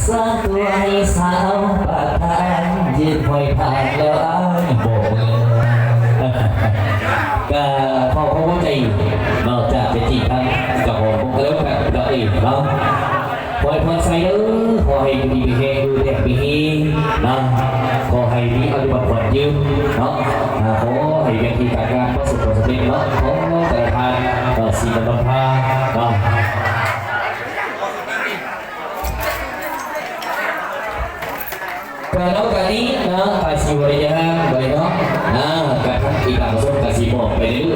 สร้างตัวให้สาวปากทานยืนคอยผ่านแล้วอ้ายโบกมือก็พอเขาใจนอกจากจะจีบกันกับผมก็เลิกกันก็อีกเนาะคอยพอใส่เด้อขอให้ดีมีแรงดูแลปีนี้นะขอให้มีอารมณ์ผ่อนยืมเนาะขอให้เป็นที่การงานประสบความสำเร็จเนาะขอแต่ทานสีดำพาเนาะkalau kali na kasih boleh jangan boleh no nah kan kita masuk kasih mau